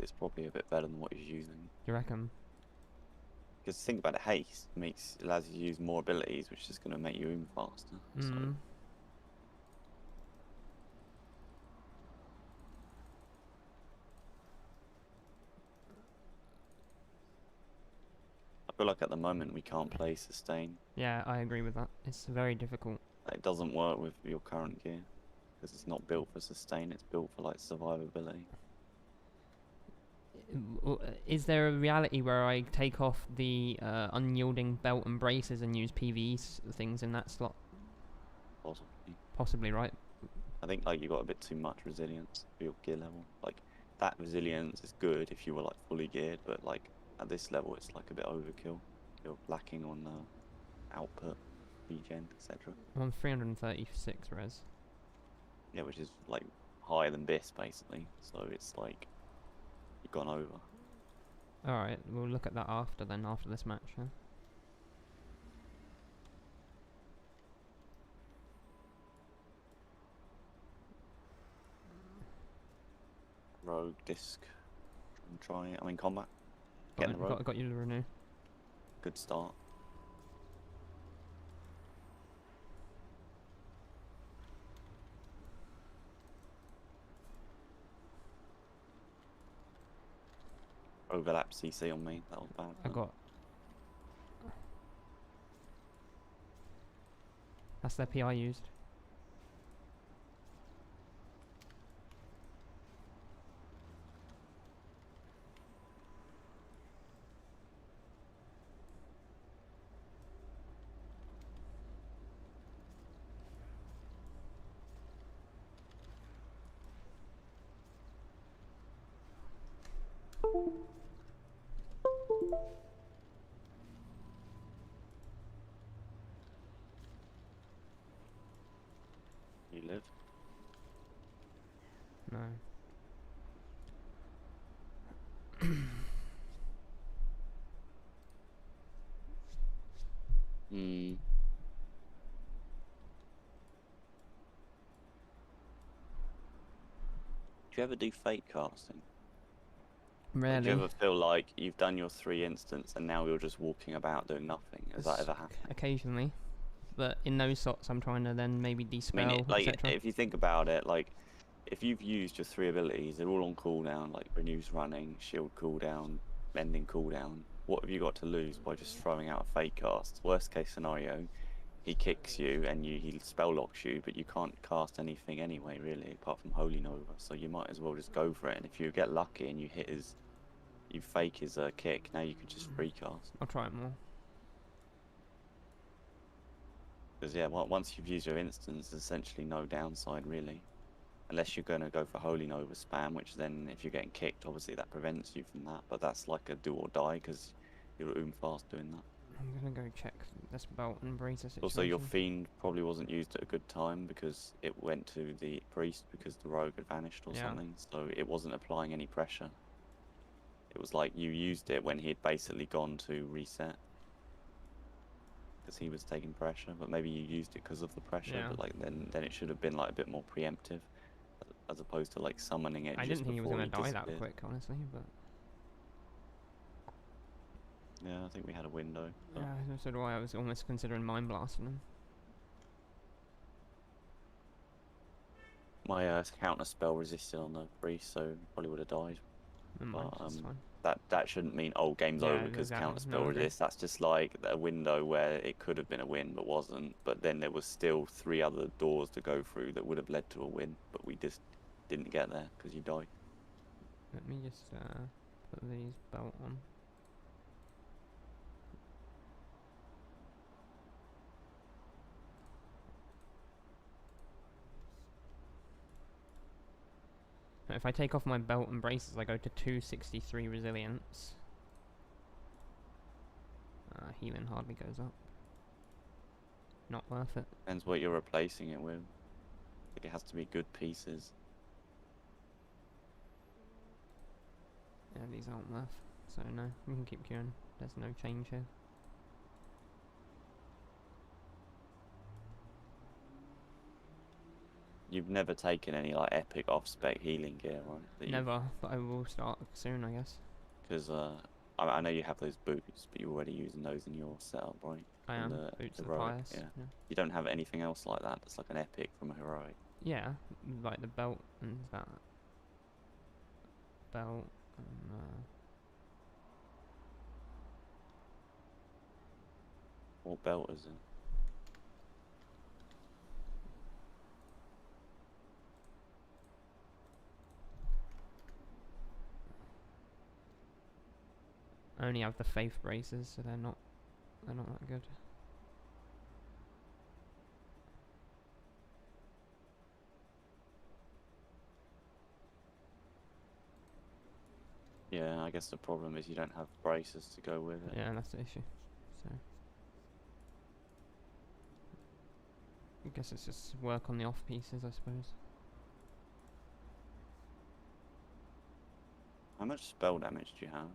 it's probably a bit better than what he's using. Do you reckon? Because think about it, haste allows you to use more abilities, which is going to make you aim faster. So I feel like at the moment we can't play sustain. Yeah, I agree with that. It's very difficult. It doesn't work with your current gear because it's not built for sustain. It's built for like survivability. Is there a reality where I take off the unyielding belt and braces and use PvE things in that slot? Possibly. Possibly, right? I think like you got a bit too much resilience for your gear level. Like that resilience is good if you were like fully geared, but like at this level it's like a bit overkill. You're lacking on output, regen, etc. I'm on 336 res. Yeah, which is like higher than this basically. So it's like you've gone over. Alright, we'll look at that after this match, huh? Rogue disc. Try it. I'm in combat. Getting the rogue. Got you to renew. Good start. Overlap CC on me. That was bad. I got. That's their PI used. You live? No. Hmm. Do you ever do fate casting? Rarely. Do you ever feel like you've done your 3 instants and now you're just walking about doing nothing? Has that ever happened? Occasionally. But in those slots I'm trying to then maybe dispel, like, etc. if you think about it, like, if you've used your 3 abilities, they're all on cooldown, like renews running, shield cooldown, mending cooldown. What have you got to lose by just throwing out a fate cast? Worst case scenario, he kicks you and he spell locks you, but you can't cast anything anyway, really, apart from Holy Nova. So you might as well just go for it. And if you get lucky and you fake his kick, now you could just free cast. I'll try it more. Because yeah, once you've used your instance, there's essentially no downside really, unless you're going to go for Holy Nova spam, which then if you're getting kicked, obviously that prevents you from that. But that's like a do or die because you're fast doing that. I'm gonna go check this belt and bracer situation. Also, your fiend probably wasn't used at a good time because it went to the priest because the rogue had vanished or something, so it wasn't applying any pressure. It was like you used it when he had basically gone to reset because he was taking pressure, but maybe you used it because of the pressure. But like then it should have been like a bit more preemptive as opposed to like summoning it. I didn't think he was gonna die that quick, honestly, but yeah, I think we had a window. Yeah, so do I. I was almost considering mind blasting him. My counter spell resisted on the priest, so probably would have died. But, that's fine. That shouldn't mean game's over because counter spell resist. That's just like a window where it could have been a win but wasn't. But then there was still 3 other doors to go through that would have led to a win, but we just didn't get there because you died. Let me just put these belt on. If I take off my belt and braces, I go to 263 resilience. Healing hardly goes up. Not worth it. Depends what you're replacing it with. It has to be good pieces. Yeah, these aren't worth. So no, we can keep queuing. There's no change here. You've never taken any like epic off-spec healing gear, right? Never, but I will start soon, I guess. Because I know you have those boots, but you're already using those in your setup, right? I From am. the Boots of the heroic, pious. yeah. Yeah. You don't have anything else like that that's like an epic from a heroic. Yeah, like the belt and that. Belt and What belt is it? I only have the faith braces, so they're not that good. Yeah, I guess the problem is you don't have braces to go with it. Yeah, that's the issue. So I guess it's just work on the off pieces, I suppose. How much spell damage do you have?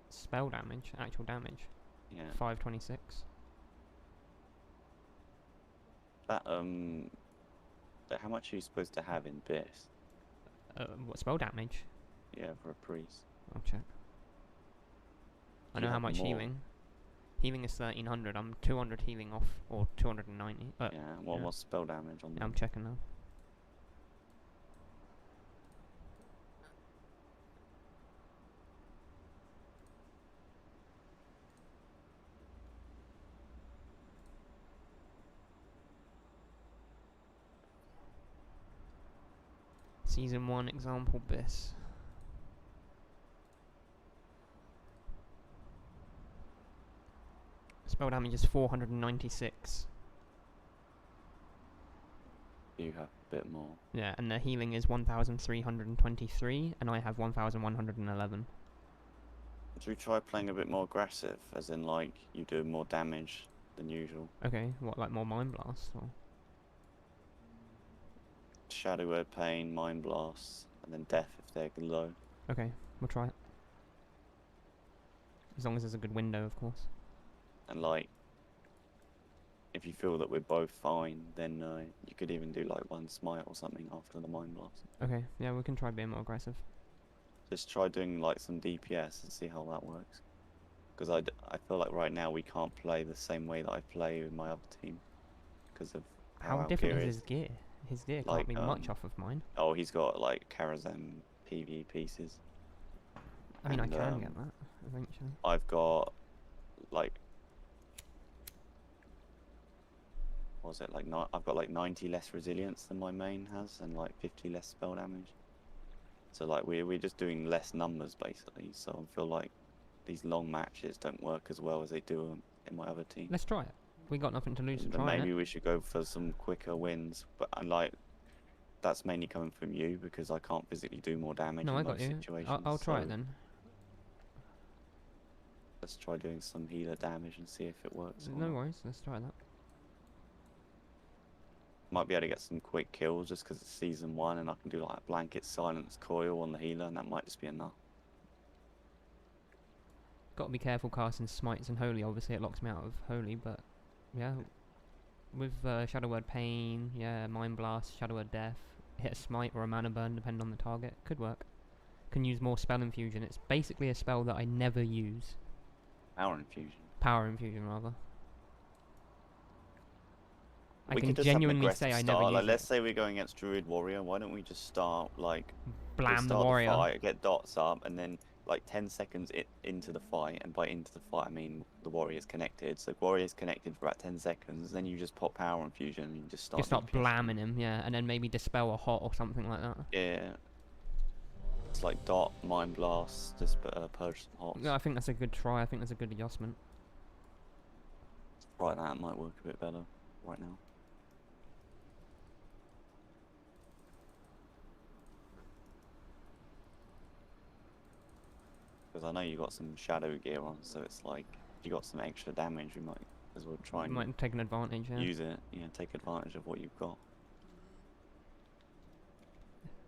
Spell damage, actual damage. Yeah. 526. That how much are you supposed to have in this? What spell damage? Yeah, for a priest. I'll check. I Do you know how have much more? healing. Healing is 1300. I'm 200 healing off, or 290. Yeah. Well, yeah. what's spell damage on Yeah, that? I'm checking now. Season 1 example bis. Spell damage is 496. You have a bit more. Yeah, and the healing is 1323, and I have 1111. Should we try playing a bit more aggressive, as in like you do more damage than usual? Okay, what, like more Mind Blast? Or? Shadow Word Pain, Mind Blast, and then Death if they're low. Okay, we'll try it. As long as there's a good window, of course. And like, if you feel that we're both fine, then you could even do like one smite or something after the Mind Blast. Okay, yeah, we can try being more aggressive. Just try doing like some DPS and see how that works. Because I feel like right now we can't play the same way that I play with my other team. Because of How our different gear is his gear? His gear Like, can't be much off of mine. Oh, he's got like Karazhan PV pieces. I mean, and, I can get that, eventually. I've got like, what was it, like I've got like 90 less resilience than my main has, and like 50 less spell damage. So like we're just doing less numbers basically. So I feel like these long matches don't work as well as they do in my other team. Let's try it. We got nothing to lose to Then try maybe it. we should go for some quicker wins, but like that's mainly coming from you because I can't physically do more damage No, in I got most you. situations. I'll try so it then. Let's try doing some healer damage and see if it works. or No not. worries, let's try that. Might be able to get some quick kills just because it's season 1 and I can do like a blanket silence coil on the healer and that might just be enough. Got to be careful casting smites and holy. Obviously, it locks me out of holy, but yeah, with Shadow Word Pain, yeah, Mind Blast, Shadow Word Death, hit a smite or a mana burn, depending on the target, could work. Can use more spell infusion. It's basically a spell that I never use. Power infusion. Power infusion, rather. I We can could just have an genuinely aggressive say I start. never Like, use let's it. say we're going against Druid Warrior. Why don't we just start like we Blam the start warrior. fight, get dots up, and then like 10 seconds into the fight, and by into the fight I mean the warrior's connected. So warrior's connected for about 10 seconds, then you just pop power infusion and you just start. Just start DPS. blamming him, yeah, and then maybe dispel a hot or something like that. Yeah. It's like dot, mind blast, just purge some hots. Yeah, I think that's a good try. I think that's a good adjustment. Right, that might work a bit better right now. Because I know you got some shadow gear on, so it's like if you got some extra damage, we might as well try and Might take an advantage, yeah. use it. Yeah, take advantage of what you've got.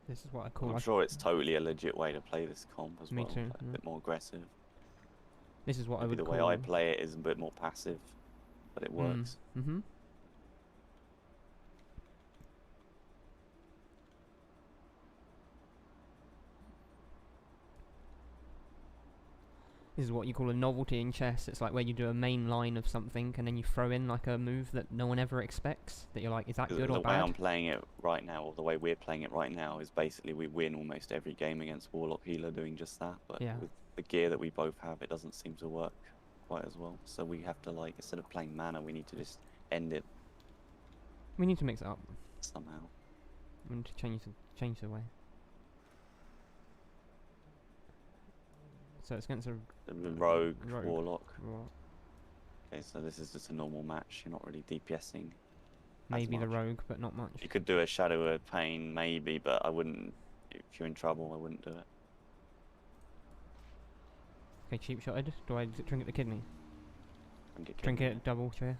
This is what I call. I'm sure it's totally a legit way to play this comp as Me well. too, Like, a yeah. bit more aggressive. This is what I Maybe would the call. way I play it is a bit more passive, but it works. Mm-hmm. This is what you call a novelty in chess. It's like where you do a main line of something and then you throw in like a move that no one ever expects. That you're like, is that good or The way bad? I'm playing it right now, or the way we're playing it right now, is basically we win almost every game against Warlock Healer doing just that. But Yeah. with the gear that we both have, it doesn't seem to work quite as well. So we have to, like, instead of playing mana, we need to just end it We need to mix it up. somehow. We need to change the way. So it's against a The rogue, rogue. Warlock. Right. Okay, so this is just a normal match. You're not really DPSing. Maybe the much. rogue, but not much. You could do a Shadow Word Pain, maybe, but I wouldn't. If you're in trouble, I wouldn't do it. Okay, cheap shotted. Do I trinket the kidney? Trinket, Trinket double chair.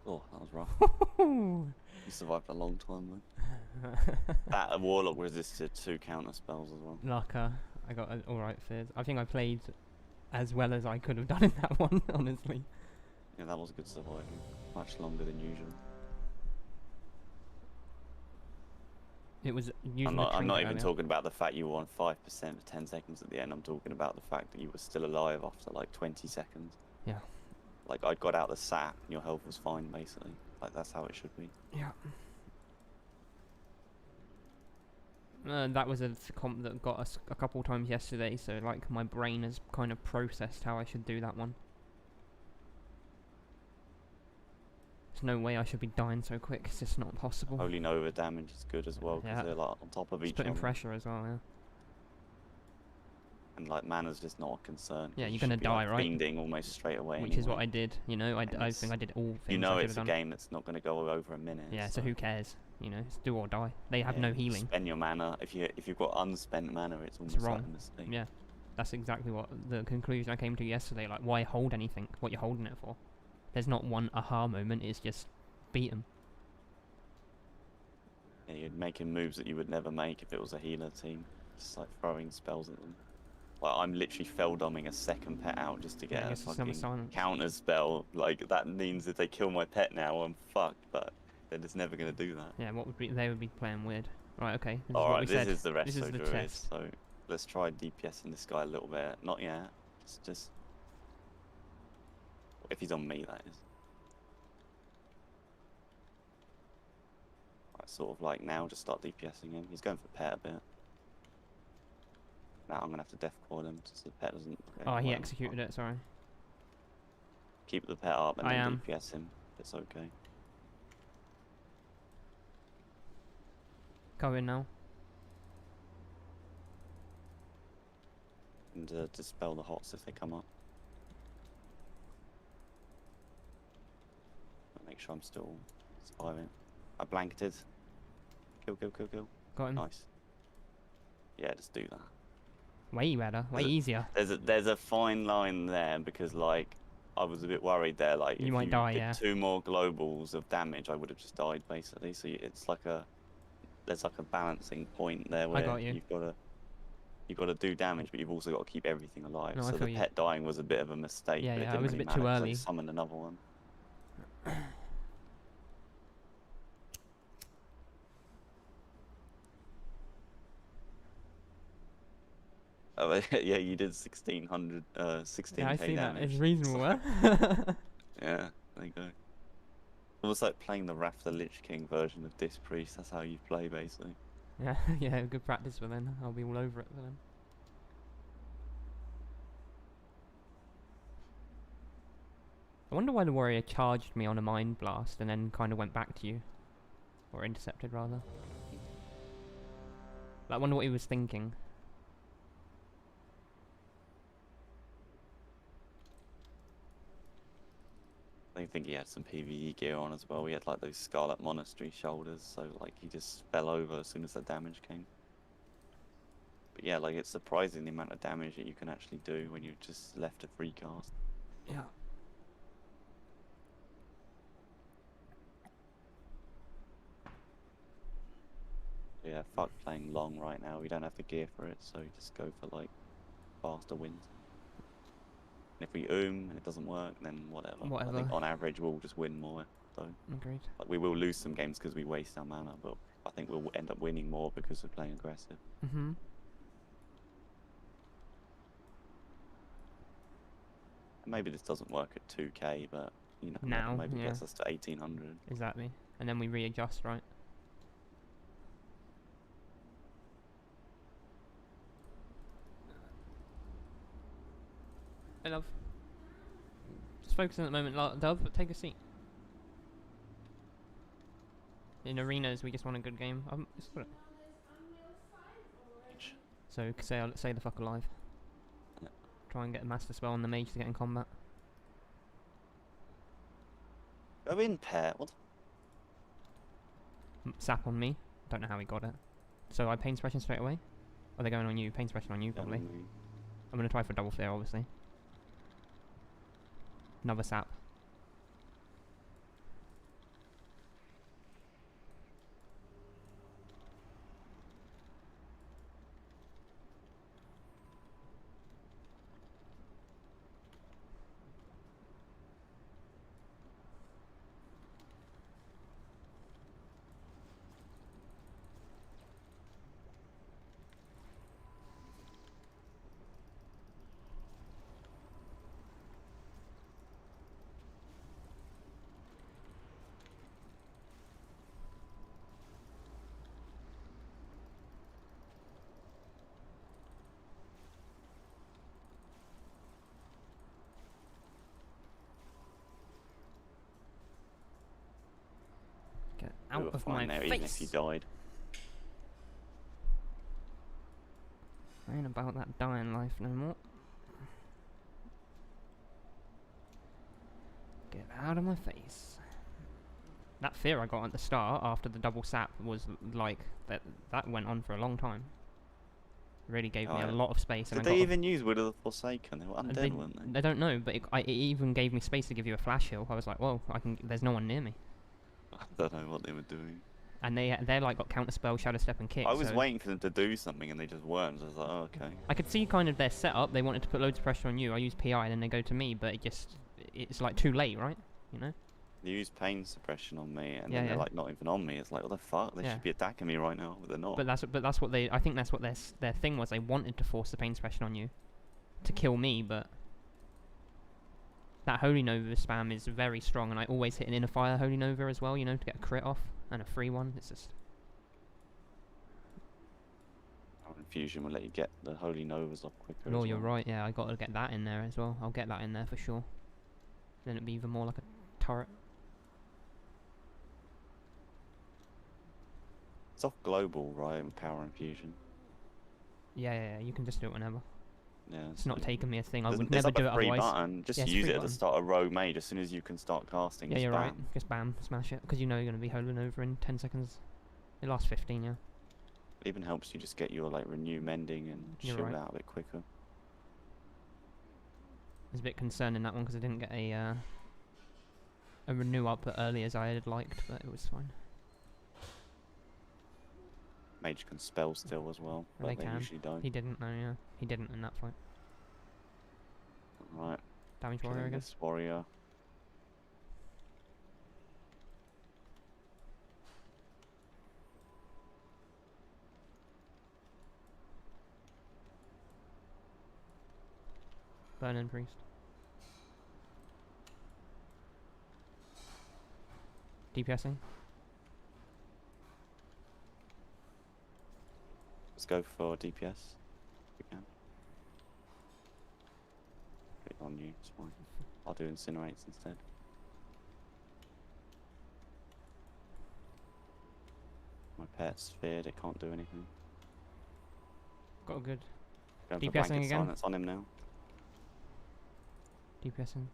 Oh, that was rough. You survived a long time, though. That Warlock resisted 2 counter spells as well. Lucker. I got alright fizz. I think I played as well as I could have done in that one, honestly. Yeah, that was good surviving. Much longer than usual. It was using I'm not even talking about the fact you were on 5% for 10 seconds at the end. I'm talking about the fact that you were still alive after like 20 seconds. Yeah. Like, I got out the sap and your health was fine, basically. Like, that's how it should be. Yeah. That was a comp that got us a couple times yesterday, so like my brain has kind of processed how I should do that one. There's no way I should be dying so quick. It's just not possible. Holy Nova damage is good as well, because Yeah. they're like on top of It's each putting other. pressure as well, yeah. And like, mana's just not a concern. Yeah, You you're gonna should be, die, like, right? fiending almost straight away. Which is what anyway. I did, you know. I And think I did all things You know I it's a done. game that's not going to go over a minute. Yeah, so who cares? You know, it's do or die. They have no healing. Spend your mana. If you've got unspent mana, it's almost wrong. like a mistake. Yeah, that's exactly what the conclusion I came to yesterday. Like, why hold anything? What you're holding it for? There's not one aha moment. It's just beat 'em. Yeah, you're making moves that you would never make if it was a healer team. Just like throwing spells at them. Like, I'm literally fell-doming a second pet out just to Yeah, I get a guess it's fucking number silence. counter spell. Like, that means if they kill my pet now, I'm fucked. But they're just never going to do that. Yeah, they would be playing weird. Right, okay. This is what Alright, we this said. is the rest This is of the Druid, test. so let's try DPSing this guy a little bit. Not yet. Just if he's on me, that is. Right, sort of like now, just start DPSing him. He's going for pet a bit. Now I'm gonna have to death quad him so the pet doesn't. Okay, Oh, he well, executed it. Sorry. Keep the pet up and I then am. DPS him. It's okay. Go in now. And dispel the hots if they come up. Make sure I'm still surviving. I blanketed. Kill, kill, kill, kill. Got him. Nice. Yeah, just do that. Way better. Way easier. There's a fine line there because, like, I was a bit worried there. Like, You if might you die, did yeah. 2 more globals of damage, I would have just died basically. So it's like there's like a balancing point there where got you. you've got to do damage, but you've also got to keep everything alive. No, I so feel the you. pet dying was a bit of a mistake. Yeah, but yeah, it it was a didn't bit really too matter 'cause I early. summoned another one. Oh, yeah, you did 1600, 16k Yeah, I see that. damage. It's reasonable, huh? Yeah, there you go. Almost like playing the Wrath the Lich King version of Disc Priest. That's how you play, basically. Yeah, yeah, good practice for then. I'll be all over it for them. I wonder why the warrior charged me on a mind blast and then kind of went back to you. Or intercepted, rather. I wonder what he was thinking. I think he had some PvE gear on as well. He had like those Scarlet Monastery shoulders, so like he just fell over as soon as the damage came. But yeah, like it's surprising the amount of damage that you can actually do when you're just left to free cast. Yeah. Yeah, fuck playing long right now. We don't have the gear for it, so just go for like faster wins. And if we and it doesn't work, then whatever. I think on average we'll just win more. So agreed. Like we will lose some games because we waste our mana, but I think we'll end up winning more because we're playing aggressive. Mm-hmm. Maybe this doesn't work at 2k, but you know, now maybe it gets us to 1800. Exactly, and then we readjust, right? Hey, love. Just focusing at the moment, Dove, but take a seat. In arenas, we just want a good game. So say the fuck alive. Yeah. Try and get a master spell on the mage to get in combat. Go in, pair. What? Sap on me. Don't know how he got it. So I pain suppression straight away. Are they going on you? Pain suppression on you, probably. I'm gonna try for double fear, obviously. Another sap. Get out of my face! Even if you died. I ain't about that dying life no more. Get out of my face. That fear I got at the start after the double sap was like that went on for a long time. Really gave me a lot of space. Did they even use Will of the Forsaken? They were undead, weren't they? I don't know, but it even gave me space to give you a flash heal. I was like, whoa, there's no one near me. I don't know what they were doing. And they're like got counter spell, shadow step, and kick. I was waiting for them to do something and they just weren't. So I was like, oh, okay. I could see kind of their setup. They wanted to put loads of pressure on you. I used PI, and then they go to me, but it's like too late, right? You know. They used pain suppression on me, and then they're like not even on me. It's like, what the fuck? They should be attacking me right now, but they're not. But that's what they. I think that's what their thing was. They wanted to force the pain suppression on you, to kill me, but. That Holy Nova spam is very strong, and I always hit an Inner Fire Holy Nova as well, you know, to get a crit off, and a free one. It's just... Infusion will let you get the Holy Novas off quicker. No, you're right, yeah, I got to get that in there as well. I'll get that in there for sure. Then it'd be even more like a turret. It's off global, right, and power infusion. Yeah, you can just do it whenever. Yeah, it's not taking me a thing. I would never do it otherwise. Free button. Just use it at the start of rogue mage as soon as you can start casting. Yeah, you're right. Just bam, smash it. Because you know you're going to be holding over in 10 seconds. It lasts 15, yeah. It even helps you just get your like renew mending and shield out a bit quicker. I was a bit concerned in that one because I didn't get a renew up early as I had liked, but it was fine. Mage can spell still as well, but they usually don't. He didn't, no, yeah. He didn't in that fight. Right. Damage warrior again. This warrior. Burning priest. DPSing. Let's go for DPS. If we can. Put it on you, it's fine. I'll do incinerates instead. My pet's feared, it can't do anything. Got a good Going for DPSing blanket again? silence on him now. DPSing.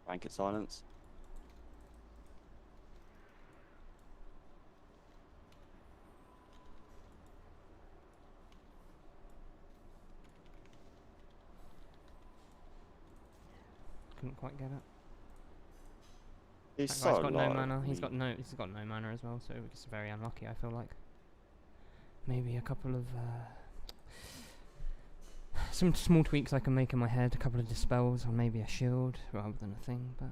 Blanket silence. Couldn't quite get it. He's That so guy's got no low. mana. He's I got mean, no mana as well, so it's very unlucky. I feel like maybe a couple of some small tweaks I can make in my head. A couple of dispels, or maybe a shield rather than a thing, but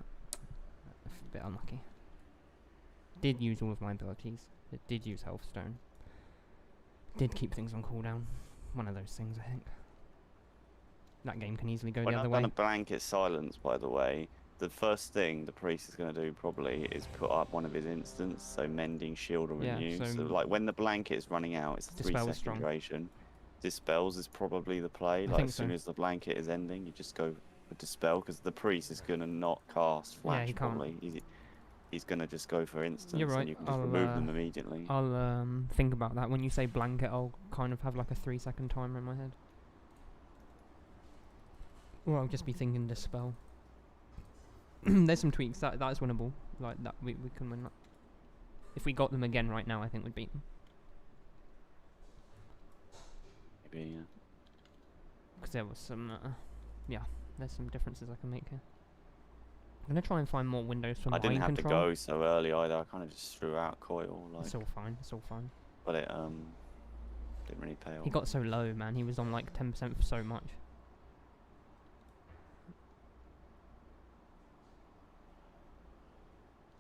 a bit unlucky. Did use all of my abilities. It did use Healthstone. Did keep things on cooldown. One of those things, I think. That game can easily go when the other I've way. done a blanket silence, by the way, the first thing the priest is going to do probably is put up one of his instants, so mending, shield, or Yeah, renew. so So like when the blanket is running out, it's a Dispel is 3-second strong. duration. Dispels is probably the play. I Like think as soon so. as the blanket is ending, you just go for dispel because the priest is going to not cast flash. Yeah, he can't. Probably he's going to just go for instants, You're right. and you can just remove them immediately. I'll think about that. When you say blanket, I'll kind of have like a 3-second timer in my head. Or I'll just be thinking dispel. There's some tweaks that's winnable. Like that, we can win that. If we got them again right now, I think we'd beat them. Maybe, yeah. Because there was some, yeah, there's some differences I can make here. I'm gonna try and find more windows for I mind didn't have control. to go so early either. I kind of just threw out coil, like, It's all fine. It's all fine. but it didn't really pay off. He got so low, man. He was on like 10% for so much.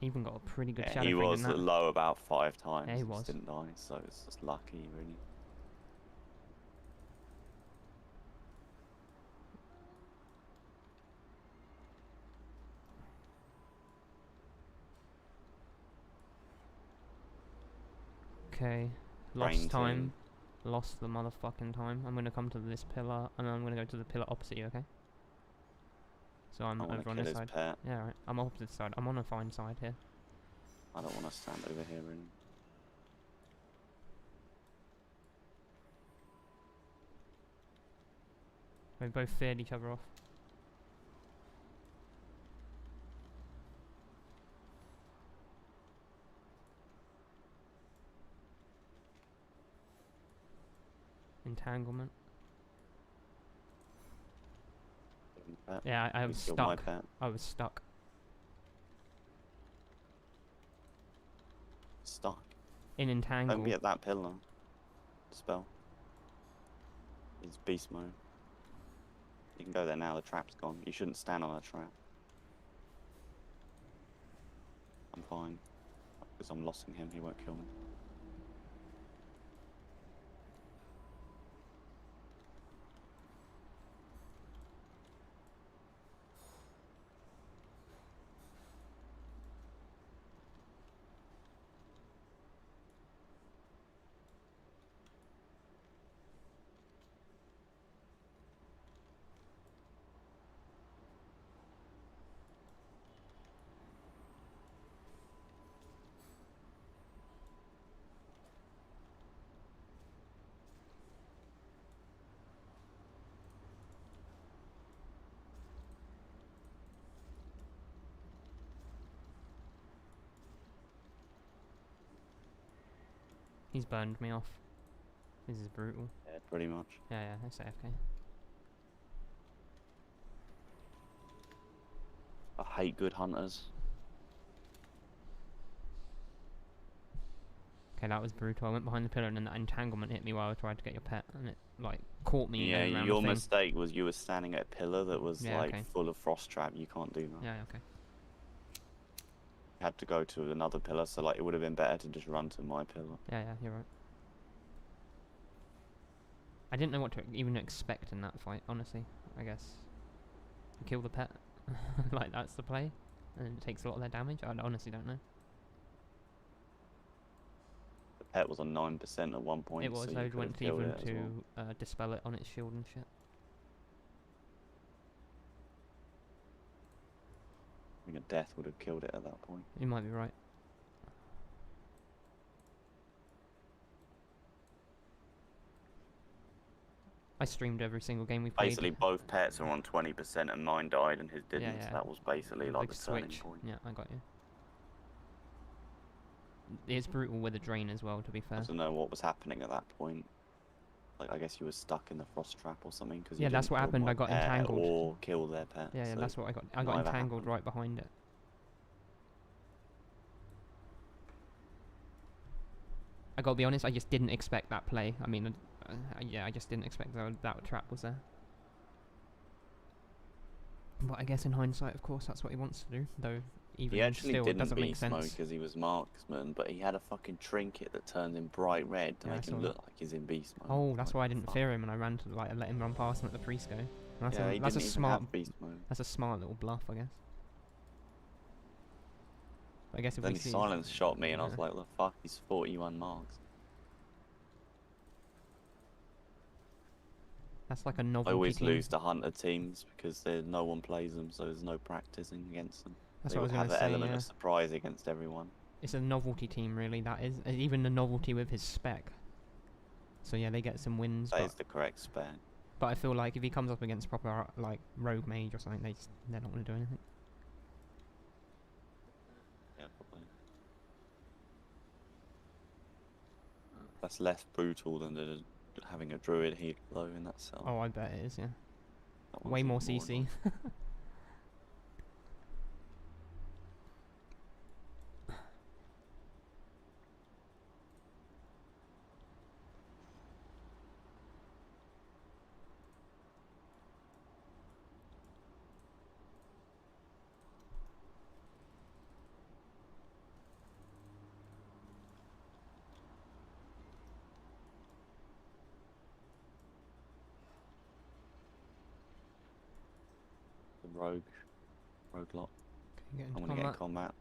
Even got a pretty good shadow he thing was in that. low about 5 times. Yeah, he just was. didn't die, so it's just lucky, really. Okay, Brain lost time. team. Lost the motherfucking time. I'm gonna come to this pillar, and then I'm gonna go to the pillar opposite you, okay? So I'm I want over to on kill this his side. pet. Yeah, right. I'm opposite side. I'm on a fine side here. I don't want to stand over here, really. We both feared each other off. Entanglement. Pet. Yeah, I You was killed my stuck. pet. I was stuck. Stuck. In entangle. Don't be at that pillar. Spell. It's beast mode. You can go there now, the trap's gone. You shouldn't stand on a trap. I'm fine. Because I'm lossing him, he won't kill me. He's burned me off. This is brutal. Yeah, pretty much. Yeah, yeah, that's AFK. I hate good hunters. Okay, that was brutal. I went behind the pillar and then that entanglement hit me while I tried to get your pet, and it like caught me. Yeah, you know, around your the thing. mistake was you were standing at a pillar that was Yeah, like okay. full of frost trap. You can't do that. Yeah, okay. You had to go to another pillar, so like it would have been better to just run to my pillar. Yeah, yeah, you're right. I didn't know what to even expect in that fight, honestly. I guess you kill the pet, like that's the play, and it takes a lot of their damage. I honestly don't know. The pet was on 9% at one point. It was. So I you could went have killed even it as well. to dispel it on its shield and shit. I think a death would have killed it at that point. You might be right. I streamed every single game we played. Basically, both pets are on 20% and mine died and his didn't. Yeah. So that was basically The like big the turning switch. point. Yeah, I got you. It's brutal with a drain as well, to be fair. I don't know what was happening at that point. Like, I guess you were stuck in the frost trap or something. Cause Yeah, that's what happened. I got entangled. Or kill their pet. Yeah, so that's what I got. I got entangled right behind it. I gotta be honest, I just didn't expect that play. I mean, yeah, I just didn't expect that trap was there. But I guess in hindsight, of course, that's what he wants to do. Though, even he actually still, it didn't doesn't make beast mode sense. because he was marksman, but he had a fucking trinket that turns in bright red to Yeah, make him look like he's in beast mode. Oh, that's like, why I didn't fear him, and I ran to like let him run past him at the pre-sco. That's yeah, a, he that's didn't a even smart have beast mode. That's a smart little bluff, I guess. But I guess if Then we he see silence shot me, and I was Yeah. like, "What the fuck? He's 41 marks." that's like a I novelty always team. lose to hunter teams because no one plays them, so there's no practicing against them. That's They what I was would have gonna an say. element Yeah. of surprise against everyone. It's a novelty team, really. That is even a novelty with his spec. So yeah, they get some wins. That But, is the correct spec. but I feel like if he comes up against proper like rogue mage or something, they're not gonna do anything. Yeah, probably. That's less brutal than having a druid heal though in that cell. Oh, I bet it is. Yeah. That one's Way even more CC. annoying. The rogue lock. Get I'm into gonna get in combat. combat.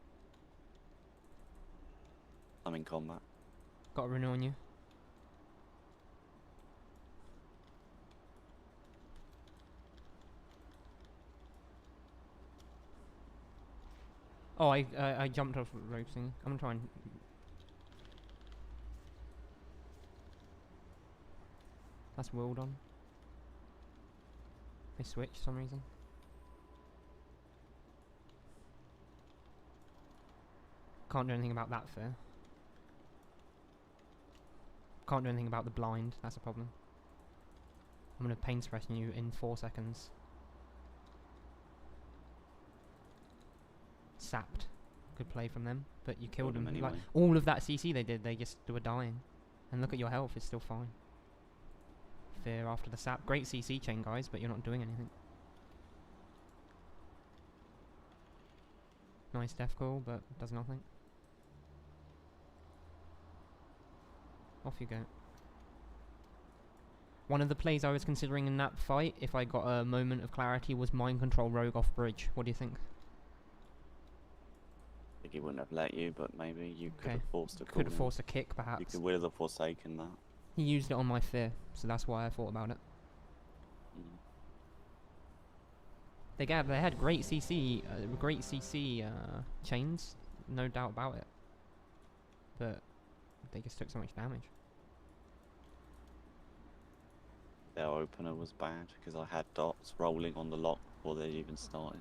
I'm in combat. Got a renew on you. Oh, I jumped off the rope thing. I'm gonna try and. That's willed on. They switch for some reason. Can't do anything about that fear. Can't do anything about the blind. That's a problem. I'm gonna pain suppress you in 4 seconds. Sapped. Good play from them, but you killed them. anyway. Like all of that CC they did, they just were dying. And look at your health; it's still fine. Fear after the sap. Great CC chain, guys, but you're not doing anything. Nice death call, but does nothing. Off you go. One of the plays I was considering in that fight, if I got a moment of clarity, was mind control rogue off bridge. What do you think? I think he wouldn't have let you, but maybe you could Okay. have forced a Could have cooldown. forced a kick, perhaps. You could will have forsaken that. He used it on my fear, so that's why I thought about it. Mm. They had great CC, chains, no doubt about it. But they just took so much damage. Their opener was bad because I had dots rolling on the lock before they even started.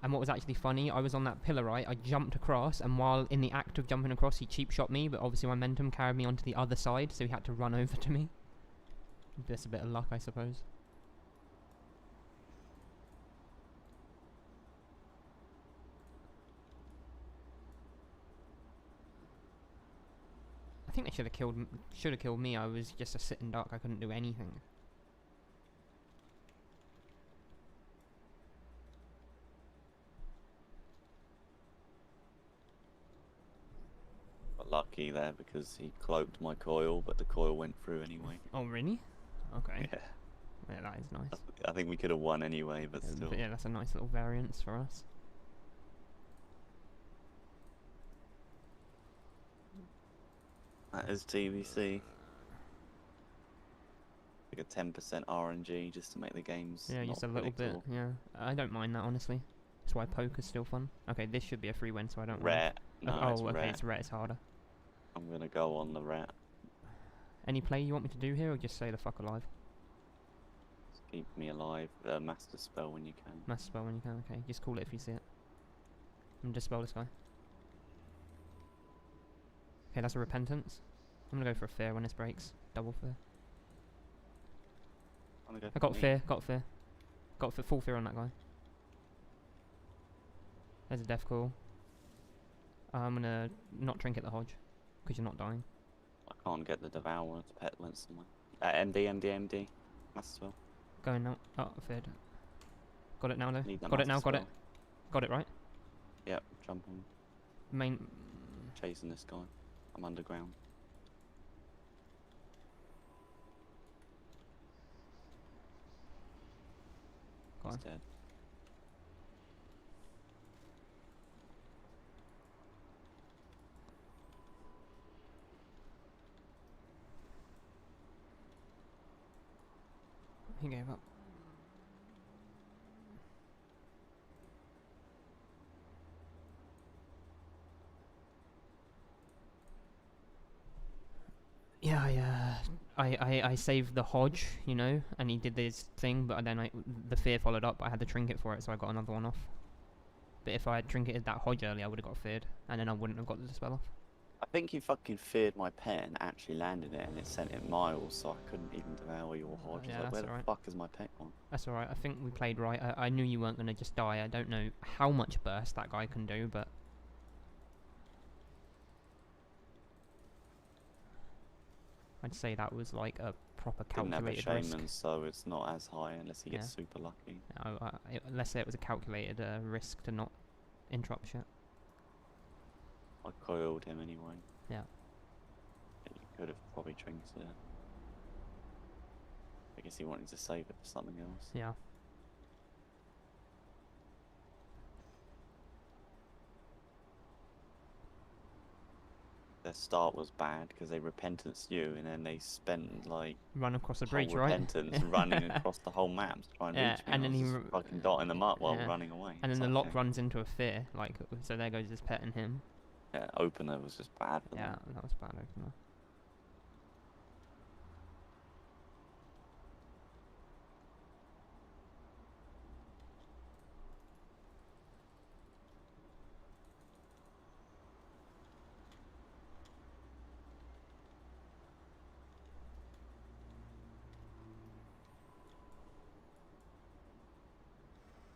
And what was actually funny, I was on that pillar, right? I jumped across, and while in the act of jumping across, he cheap shot me, but obviously my momentum carried me onto the other side, so he had to run over to me. Just a bit of luck, I suppose. I think they should have killed me. I was just a sitting duck. I couldn't do anything. Got lucky there because he cloaked my coil, but the coil went through anyway. Oh, really? Okay. Yeah. Yeah, that is nice. I think we could have won anyway, but still. But yeah, that's a nice little variance for us. That is TBC. Like a 10% RNG just to make the games. Yeah, not just a little bit. predictable. Yeah, I don't mind that honestly. That's why poker's still fun. Okay, this should be a free win, so I don't. Rare. No, Oh, it's okay, rare. it's rare. It's harder. I'm gonna go on the rat. Any play you want me to do here, or just say the fuck alive? Just keep me alive. Master spell when you can. Master spell when you can. Okay, just call it if you see it. And dispel this guy. Okay, that's a repentance. I'm gonna go for a fear when this breaks. Double fear. I got fear. Got fear. Got full fear on that guy. There's a death call. I'm gonna not trinket the Hodge, because you're not dying. I can't get the Devourer to pet lens somewhere. MD. Master spell. Going now. Oh, feared. Got it now though. Need that Got it now, master got it. spell. Got it right. Yep, jump on. Main. Chasing this guy. I'm underground. Go He's on. dead. He gave up. Yeah, I saved the Hodge, you know, and he did this thing, but then the fear followed up. I had the trinket for it, so I got another one off. But if I had trinketed that Hodge earlier, I would have got feared, and then I wouldn't have got the dispel off. I think you fucking feared my pet and actually landed it, and it sent it miles, so I couldn't even devour your Hodge. Yeah, Like, where that's the alright. fuck is my pet gone? That's alright, I think we played right. I knew you weren't going to just die. I don't know how much burst that guy can do, but... I'd say that was like a proper Didn't have a calculated shaman, risk. so it's not as high unless he gets Yeah. super lucky. Let's say it was a calculated risk to not interrupt shit. I coiled him anyway. Yeah. You could have probably trinketed it. I guess he wanted to save it for something else. Yeah. Their start was bad because they repentanced you, and then they spent like Run across the whole bridge, right? repentance running across the whole map to try and Yeah, reach me. and then I was he just fucking dotting them up while yeah. running away. And It's then the like, lock okay. runs into a fear, like, so there goes his pet and him. Yeah, opener was just bad for Yeah, them. that was bad opener.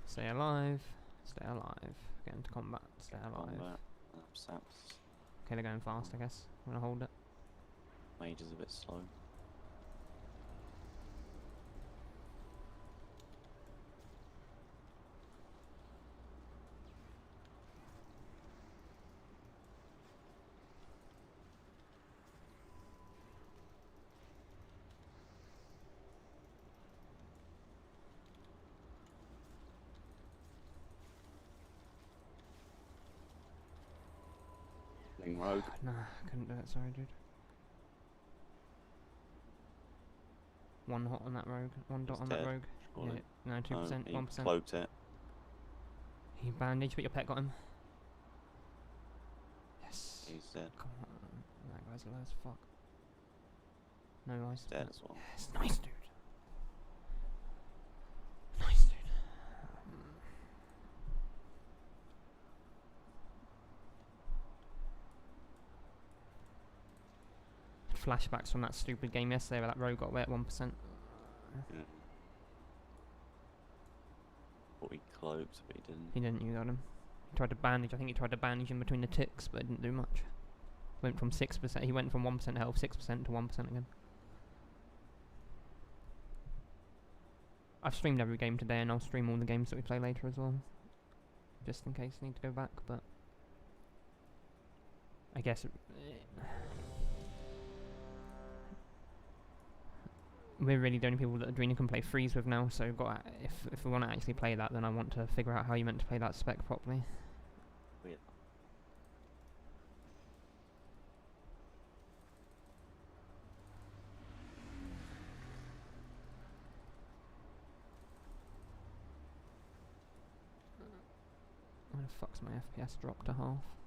Stay alive. Stay alive. Get into combat. Stay alive. Combat. Saps. Okay, they're going fast, I guess. I'm gonna hold it. Mage is a bit slow. Rogue. Nah, couldn't do it, sorry, dude. One hot on that rogue. One dot He's on dead. that rogue. Got Yeah, it. no, 2%, He 1%. cloaked it. He bandaged, but your pet got him. Yes. He's dead. Come on. That guy's low as fuck. No ice. Dead as well. Yes, nice, dude. Nice, dude. Flashbacks from that stupid game yesterday where that rogue got away at 1%. Yeah. Thought he cloaked, but he didn't. He didn't, you got him. He tried to bandage, I think he tried to bandage in between the ticks, but it didn't do much. Went from 6%, he went from 1% health, 6% to 1% again. I've streamed every game today and I'll stream all the games that we play later as well. Just in case I need to go back, but... I guess... we're really the only people that Adrena can play freeze with now, so if we want to actually play that, then I want to figure out how you meant to play that spec properly. Weird. Why the fuck's my FPS dropped to half?